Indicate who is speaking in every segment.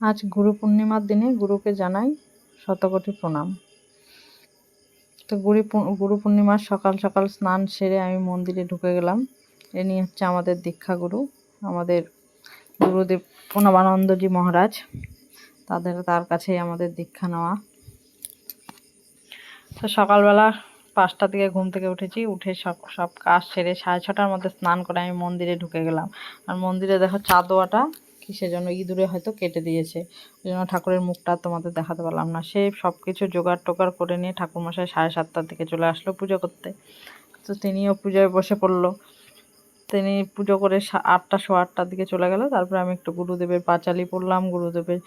Speaker 1: আজ গুরু পূর্ণিমার দিনে গুরুকে জানাই শতকোটি প্রণাম। তো গুরু পূর্ণিমার সকাল সকাল স্নান সেরে আমি মন্দিরে ঢুকে গেলাম। ইনি হচ্ছে আমাদের দীক্ষা গুরু, আমাদের গুরুদেব প্রণবানন্দজি মহারাজ। তার কাছেই আমাদের দীক্ষা নেওয়া। তো সকালবেলা 5টার দিকে ঘুম থেকে উঠেছি, উঠে সব কাজ সেরে 6:30টার মধ্যে স্নান করে আমি মন্দিরে ঢুকে গেলাম। আর মন্দিরে দেখো চাঁদোয়াটা কিসের জন্য ইঁদুরে হয়তো কেটে দিয়েছে, ওই জন্য ঠাকুরের মুখটা তোমাদের দেখাতে পারলাম না। সে সব কিছু জোগাড় টোগাড় করে নিয়ে ঠাকুরমশাই 7:30টার দিকে চলে আসলো পুজো করতে। তো তিনিও পুজোয় বসে পড়লো। তিনি পুজো করে 8টা, 8:15টার দিকে চলে গেল। তারপরে আমি একটু গুরুদেবের পাঁচালি পড়লাম, গুরুদেবের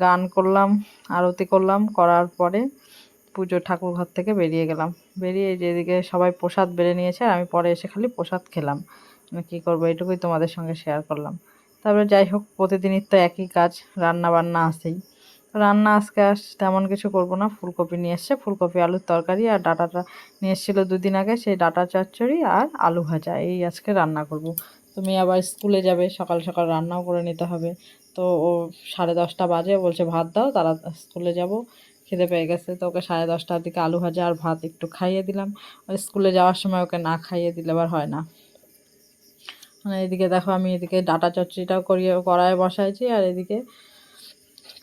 Speaker 1: গান করলাম, আরতি করলাম। করার পরে পুজো ঠাকুর ঘর থেকে বেরিয়ে গেলাম। বেরিয়ে যেদিকে সবাই প্রসাদ বেড়ে নিয়েছে, আর আমি পরে এসে খালি প্রসাদ খেলাম। কী করবো, এটুকুই তোমাদের সঙ্গে শেয়ার করলাম। তারপরে যাই হোক, প্রতিদিনই তো একই কাজ, রান্না বান্না আছেই। রান্না আজকে তেমন কিছু করব না। ফুলকপি নিয়ে এসছে, ফুলকপি আলুর তরকারি, আর ডাঁটাটা নিয়ে এসেছিলো 2 দিন আগে, সেই ডাঁটা চচ্চড়ি আর আলু ভাজা, এই আজকে রান্না করব। তুমি আবার স্কুলে যাবে, সকাল সকাল রান্নাও করে নিতে হবে। তো ও 10:30 বাজে, বলছে ভাত দাও, তারা স্কুলে যাব, খিদে পেয়ে গেছে। তো ওকে 10:30টার দিকে আলু ভাজা আর ভাত একটু খাইয়ে দিলাম। আর স্কুলে যাওয়ার সময় ওকে না খাইয়ে দিলে আবার হয় না। মানে এদিকে দেখো, আমি এদিকে ডাঁটা চচ্চড়িটাও কড়াইয়ে বসাইছি, আর এদিকে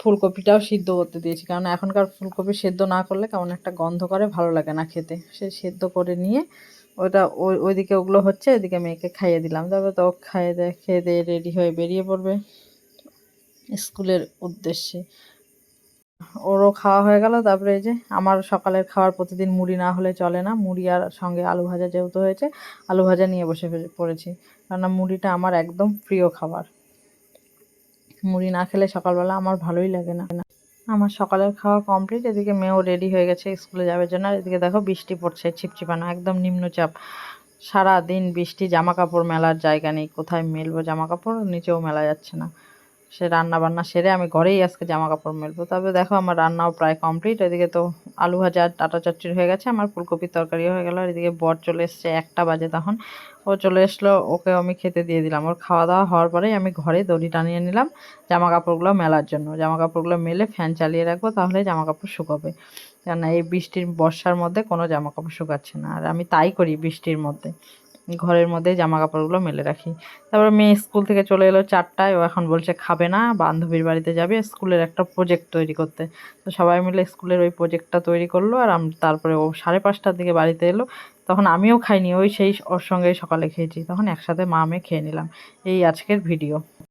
Speaker 1: ফুলকপিটাও সিদ্ধ করতে দিয়েছি। কারণ এখনকার ফুলকপি সেদ্ধ না করলে কেমন একটা গন্ধ করে, ভালো লাগে না খেতে। সে সেদ্ধ করে নিয়ে ওটা ওইদিকে ওগুলো হচ্ছে, এদিকে মেয়েকে খাইয়ে দিলাম। তারপর তো খেয়ে দিয়ে রেডি হয়ে বেরিয়ে পড়বে স্কুলের উদ্দেশ্যে। ওরও খাওয়া হয়ে গেল। তারপরে এই যে আমার সকালের খাওয়ার প্রতিদিন মুড়ি না হলে চলে না। মুড়ি আর সঙ্গে আলু ভাজা যেহেতু হয়েছে, আলু ভাজা নিয়ে বসে পড়েছি। কেননা মুড়িটা আমার একদম প্রিয় খাবার। মুড়ি না খেলে সকালবেলা আমার ভালোই লাগে না। আমার সকালের খাওয়া কমপ্লিট। এদিকে মেয়েও রেডি হয়ে গেছে স্কুলে যাওয়ার জন্য। আর এদিকে দেখো বৃষ্টি পড়ছে, ছিপছিপানো, একদম নিম্নচাপ। সারা দিন বৃষ্টি, জামা কাপড় মেলার জায়গা নেই। কোথায় মেলবো জামা কাপড়, নিচেও মেলা যাচ্ছে না। সে রান্না বান্না সেরে আমি ঘরেই আজকে জামা কাপড় মেলবো। তবে দেখো আমার রান্নাও প্রায় কমপ্লিট। এদিকে তো আলু ভাজা আর ডাঁটা চচ্চড়ি হয়ে গেছে, আমার ফুলকপির তরকারিও হয়ে গেল। আর এদিকে বর চলে এসছে, 1টা বাজে তখন। ও চলে এসলো, ওকেও আমি খেতে দিয়ে দিলাম। ওর খাওয়া দাওয়া হওয়ার পরেই আমি ঘরে দড়ি টানিয়ে নিলাম জামা কাপড়গুলো মেলার জন্য। জামা কাপড়গুলো মেলে ফ্যান চালিয়ে রাখবো, তাহলে জামা কাপড় শুকাবে। কেননা এই বর্ষার মধ্যে কোনো জামা কাপড় শুকাচ্ছে না, আর আমি তাই করি বৃষ্টির মধ্যে, ঘরের মধ্যে জামা কাপড়গুলো মেলে রাখি। তারপরে মেয়ে স্কুল থেকে চলে এলো 4টায়। ও এখন বলছে খাবে না, বান্ধবীর বাড়িতে যাবে স্কুলের একটা প্রজেক্ট তৈরি করতে। তো সবাই মিলে স্কুলের ওই প্রজেক্টটা তৈরি করলো। আর তারপরে ও 5:30টার দিকে বাড়িতে এলো। তখন আমিও খাইনি, সেই ওর সঙ্গেই সকালে খেয়েছি। তখন একসাথে মা মেয়ে খেয়ে নিলাম। এই আজকের ভিডিও।